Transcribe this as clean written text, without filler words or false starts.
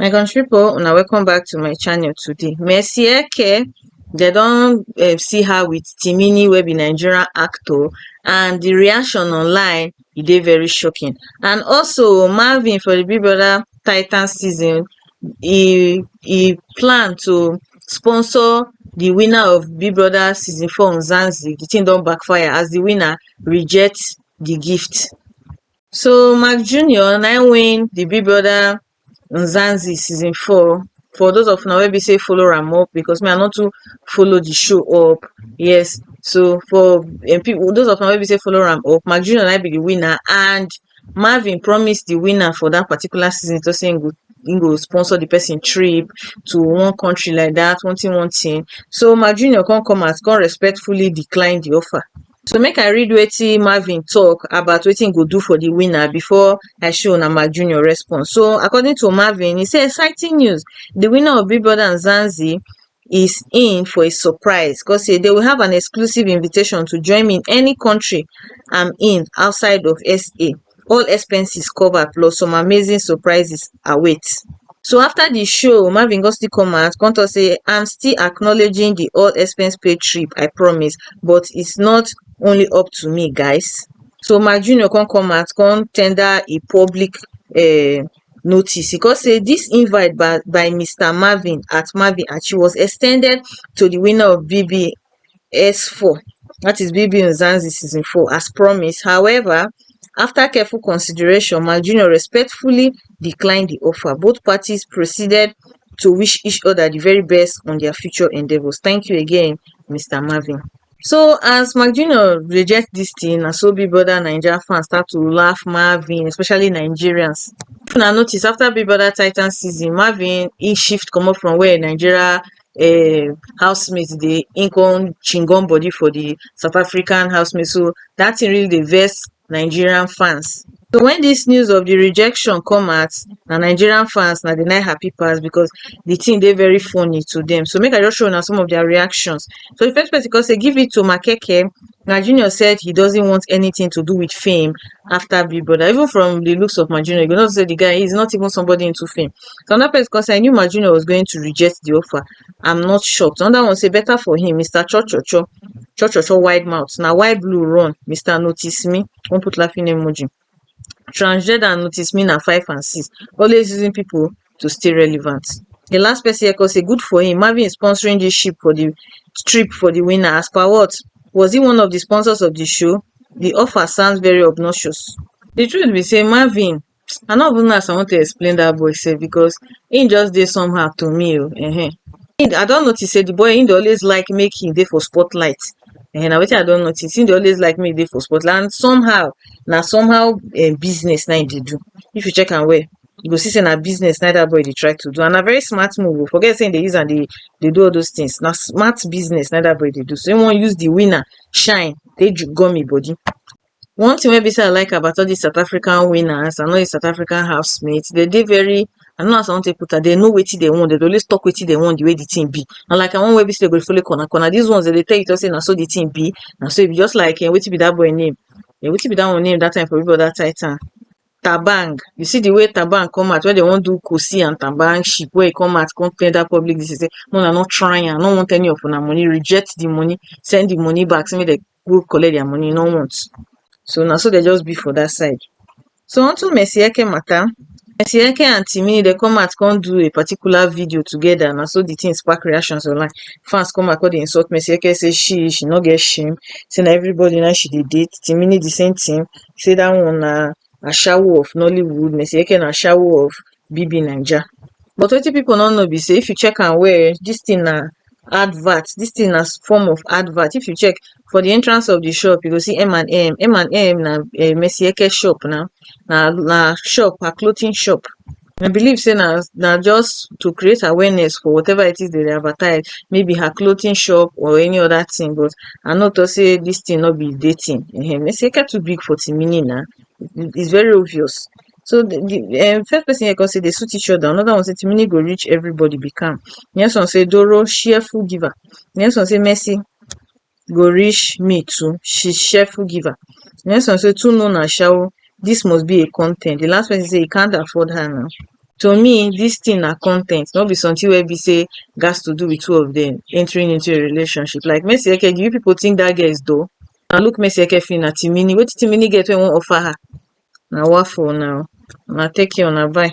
My country pipu, una welcome back to my channel today. Mercy Eke, they don see her with Timini wey be Nigerian actor, and the reaction online e dey very shocking. And also Marvin for the Big Brother Titan season, he plan to sponsor the winner of Big Brother season 4 Nzanzi. The thing don backfire as the winner reject the gift. So Mark Junior na im win the Big Brother Nzanzi season 4. For those of una wey be say follow am up, because me I no too follow the show up. Yes, so for people, those of una wey be say follow am up, Mark Junior na be the winner, and Marvin promise the winner for that particular season to say im go sponsor the person trip to one country like that, one thing. So Mark Junior come out come respectfully decline the offer. So make I read wetin Marvin talk about wetin im go do for the winner before I show una Mark Junior response. So according to Marvin, he say exciting news, the winner of Big Brother Nzanzi is in for a surprise, because say they will have an exclusive invitation to join me in any country I'm in outside of SA. All expenses covered plus some amazing surprises await. So after the show, Marvin go still come out come talk say I'm still acknowledging the all expense paid trip, I promise, but it's not only up to me, guys. So Mark Junior come out come tender a public notice. He come say this invite by Mr. Marvin at Marvin Achi was extended to the winner of BBS4, that is BB Nzanzi season 4, as promised. However, after careful consideration, Mark Junior respectfully declined the offer. Both parties proceeded to wish each other the very best on their future endeavors. Thank you again, Mr. Marvin. So as Mark Junior reject dis thing, na so Big Brother Naija fans start to laugh Marvin, especially Nigerians. If una notice, after Big Brother Titan season, Marvin e shift comot from where Nigeria housemates dey, im come chingon body for the South African housemates. So that thing really dey vex Nigerian fans. So when this news of the rejection come out, na Nigerian fans na dey na happy pass, because the thing dey very funny to them. So make I just show una some of their reactions. So the first person come say give it to Makeke. Mark Junior said he doesn't want anything to do with fame after Big Brother. Even from the looks of Mark Junior, you go know say the guy is not even somebody into fame. So another person come say I knew Mark Junior was going to reject the offer. I'm not shocked. Another one say better for him, Mr. Cho wide mouth. Na why blue run, Mr. Notice Me. Won't put laughing emoji. Transgender and Notice Me na 5 and 6. Always using people to stay relevant. The last person here say good for him. Marvin is sponsoring this trip for the winner. As per what? Was he one of the sponsors of the show? The offer sounds very obnoxious. The truth be say Marvin, I no even know as I want to explain that boy sef, because him just dey somehow to me. I don notice say the boy him dey always like make him dey for spotlight. Na wetin I don notice. Him dey always like make him dey for spotlight, and somehow business na him dey do. If you check am well, you go see say na business na that boy dey try to do, and na very smart move. Forget say him dey use am dey do all those things. Na smart business na that boy dey do. So him wan use the winner shine take gummy body. One thing wey be say I like about all these South African winners and all these South African housemates, they dey very, I don't know as I want to put am, they know wetin they want. They dey always talk wetin they want, the way the thing be. And like I want wey be say they go follow corner. These ones they tell you to say na so the thing be. Na so it be, just like wetin be that boy name. Wetin be that one name that time for people that Titan. Tabang. You see the way Tabang come out when they wan do Kosi and Tabang ship, where he come out come tell that public this is say no, na not trying, I no want any of una money, reject the money, send the money back, say make they go collect their money, no want. So na so they just be for that side. So unto Mercy Eke matter, Mercy Eke and Timini they come out come do a particular video together. Na so the thing spark reactions online. Fans come out come dey insult Mercy Eke, say she no get shame, say na everybody na she dey date. Timini the same thing, say that one na Ashawo of Nollywood, Mercy Eke na Ashawo of BB Naija. But wetin people no know be say if you check am well, this thing na advert. This thing na form of advert. If you check for the entrance of the shop, you go see M&M. M&M na Mercy Eke shop now. Na shop, her clothing shop. I believe say na just to create awareness for whatever it is they advertise, maybe her clothing shop or any other thing. But I know to say this thing not be dating. Mercy Eke too big for Timini now. It's very obvious. So the first person here can say they suit each other. Another one say Timini go reach everybody become. Next one say Doro cheerful giver. Next one say Mercy go reach me too. She's cheerful giver. Next one say too known as Shawo. This must be a content. The last person say he can't afford her now. to me dis thing na con ten t, no be something wey be say gas to do with two of them entering into a relationship. Like Mercy Eke, do you people think that girl is dull? Now look Mercy Eke film na Timini. Wetin Timini get wey wan offer her? Na waffle now. Una take care, una bye.